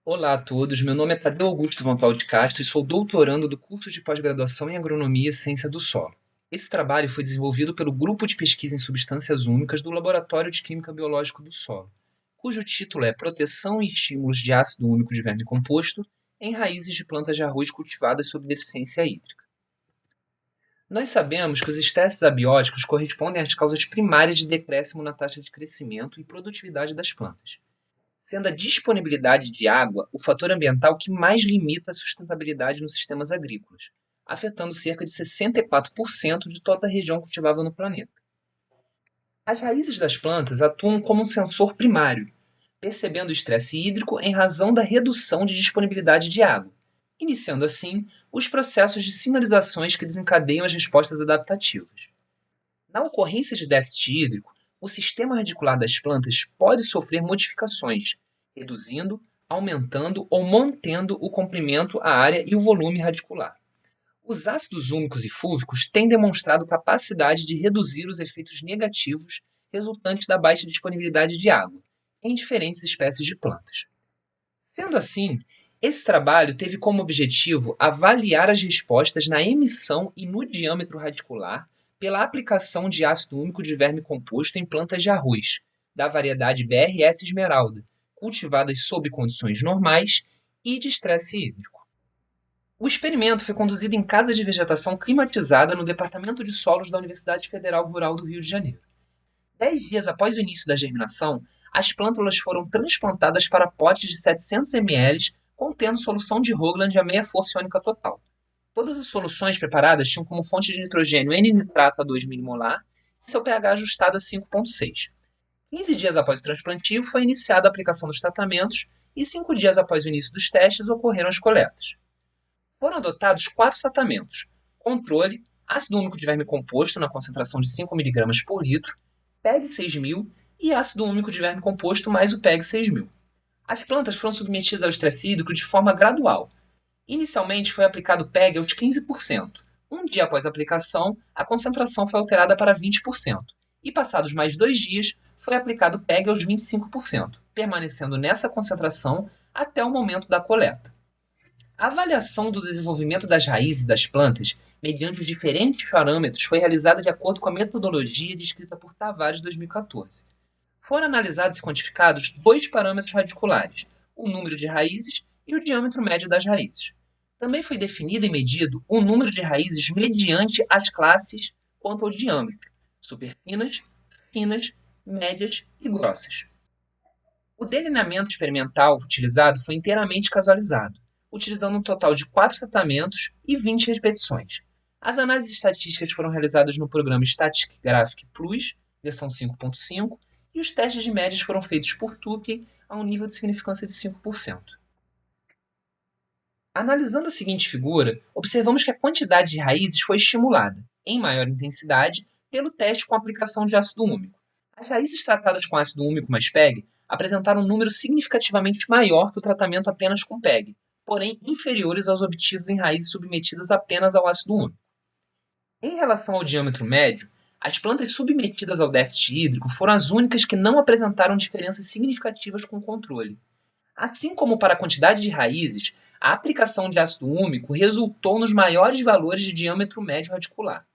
Olá a todos, meu nome é Tadeu Augusto Vontal de Castro e sou doutorando do curso de pós-graduação em Agronomia e Ciência do Solo. Esse trabalho foi desenvolvido pelo Grupo de Pesquisa em Substâncias Úmicas do Laboratório de Química Biológica do Solo, cujo título é Proteção e Estímulos de Ácido Úmico de Verme Composto em raízes de plantas de arroz cultivadas sob deficiência hídrica. Nós sabemos que os estresses abióticos correspondem às causas primárias de decréscimo na taxa de crescimento e produtividade das plantas, sendo a disponibilidade de água o fator ambiental que mais limita a sustentabilidade nos sistemas agrícolas, afetando cerca de 64% de toda a região cultivável no planeta. As raízes das plantas atuam como um sensor primário, percebendo o estresse hídrico em razão da redução de disponibilidade de água, iniciando assim os processos de sinalizações que desencadeiam as respostas adaptativas. Na ocorrência de déficit hídrico, o sistema radicular das plantas pode sofrer modificações, reduzindo, aumentando ou mantendo o comprimento, a área e o volume radicular. Os ácidos úmicos e fúlvicos têm demonstrado capacidade de reduzir os efeitos negativos resultantes da baixa disponibilidade de água em diferentes espécies de plantas. Sendo assim, esse trabalho teve como objetivo avaliar as respostas na emissão e no diâmetro radicular pela aplicação de ácido úmico de verme composto em plantas de arroz, da variedade BRS Esmeralda, cultivadas sob condições normais e de estresse hídrico. O experimento foi conduzido em casa de vegetação climatizada no Departamento de Solos da Universidade Federal Rural do Rio de Janeiro. 10 dias após o início da germinação, as plântulas foram transplantadas para potes de 700 ml contendo solução de Hoagland a meia força iônica total. Todas as soluções preparadas tinham como fonte de nitrogênio N-nitrato a 2 mmol e seu pH ajustado a 5,6. 15 dias após o transplantio, foi iniciada a aplicação dos tratamentos e 5 dias após o início dos testes ocorreram as coletas. Foram adotados 4 tratamentos: controle, ácido úmico de verme composto na concentração de 5 mg por litro, PEG 6000 e ácido úmico de verme composto mais o PEG 6000. As plantas foram submetidas ao estresse hídrico de forma gradual. Inicialmente foi aplicado PEG aos 15%. Um dia após a aplicação, a concentração foi alterada para 20%. E passados mais 2 dias, foi aplicado PEG aos 25%, permanecendo nessa concentração até o momento da coleta. A avaliação do desenvolvimento das raízes das plantas, mediante os diferentes parâmetros, foi realizada de acordo com a metodologia descrita por Tavares em 2014. Foram analisados e quantificados 2 parâmetros radiculares, o número de raízes e o diâmetro médio das raízes. Também foi definido e medido o número de raízes mediante as classes quanto ao diâmetro, superfinas, finas, médias e grossas. O delineamento experimental utilizado foi inteiramente casualizado, utilizando um total de 4 tratamentos e 20 repetições. As análises estatísticas foram realizadas no programa Static Graphic Plus, versão 5.5, e os testes de médias foram feitos por Tukey a um nível de significância de 5%. Analisando a seguinte figura, observamos que a quantidade de raízes foi estimulada, em maior intensidade, pelo teste com aplicação de ácido úmico. As raízes tratadas com ácido úmico mais PEG apresentaram um número significativamente maior que o tratamento apenas com PEG, porém inferiores aos obtidos em raízes submetidas apenas ao ácido úmico. Em relação ao diâmetro médio, as plantas submetidas ao déficit hídrico foram as únicas que não apresentaram diferenças significativas com o controle. Assim como para a quantidade de raízes, a aplicação de ácido úmico resultou nos maiores valores de diâmetro médio radicular.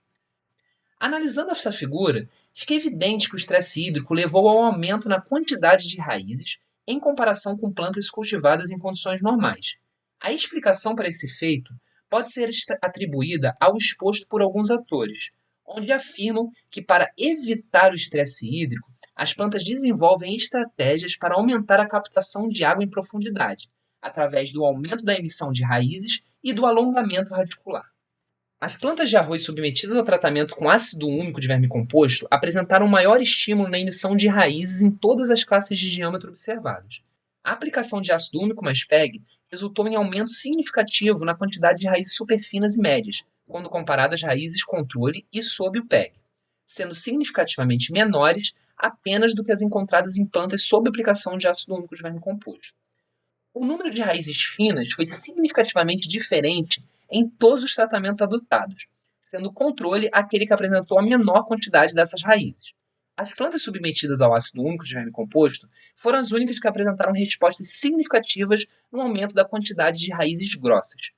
Analisando essa figura, fica evidente que o estresse hídrico levou ao aumento na quantidade de raízes em comparação com plantas cultivadas em condições normais. A explicação para esse efeito pode ser atribuída ao exposto por alguns atores, onde afirmam que para evitar o estresse hídrico, as plantas desenvolvem estratégias para aumentar a captação de água em profundidade, através do aumento da emissão de raízes e do alongamento radicular. As plantas de arroz submetidas ao tratamento com ácido úmico de verme composto apresentaram maior estímulo na emissão de raízes em todas as classes de diâmetro observadas. A aplicação de ácido úmico mais PEG resultou em aumento significativo na quantidade de raízes superfinas e médias, quando comparadas às raízes controle e sob o PEG, sendo significativamente menores apenas do que as encontradas em plantas sob aplicação de ácido úmico de verme composto. O número de raízes finas foi significativamente diferente em todos os tratamentos adotados, sendo o controle aquele que apresentou a menor quantidade dessas raízes. As plantas submetidas ao ácido úmico de verme composto foram as únicas que apresentaram respostas significativas no aumento da quantidade de raízes grossas.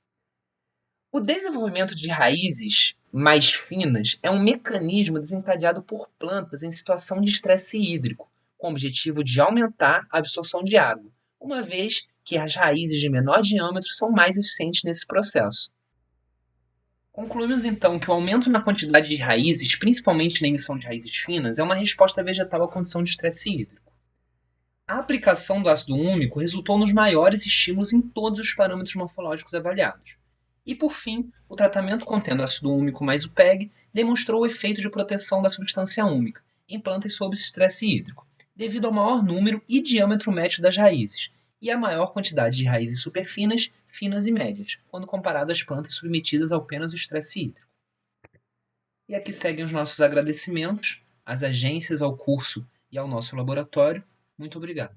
O desenvolvimento de raízes mais finas é um mecanismo desencadeado por plantas em situação de estresse hídrico, com o objetivo de aumentar a absorção de água, uma vez que as raízes de menor diâmetro são mais eficientes nesse processo. Concluímos então que o aumento na quantidade de raízes, principalmente na emissão de raízes finas, é uma resposta vegetal à condição de estresse hídrico. A aplicação do ácido úmico resultou nos maiores estímulos em todos os parâmetros morfológicos avaliados. E, por fim, o tratamento contendo ácido úmico mais o PEG demonstrou o efeito de proteção da substância úmica em plantas sob estresse hídrico, devido ao maior número e diâmetro médio das raízes, e a maior quantidade de raízes superfinas, finas e médias, quando comparado às plantas submetidas apenas ao estresse hídrico. E aqui seguem os nossos agradecimentos às agências, ao curso e ao nosso laboratório. Muito obrigado.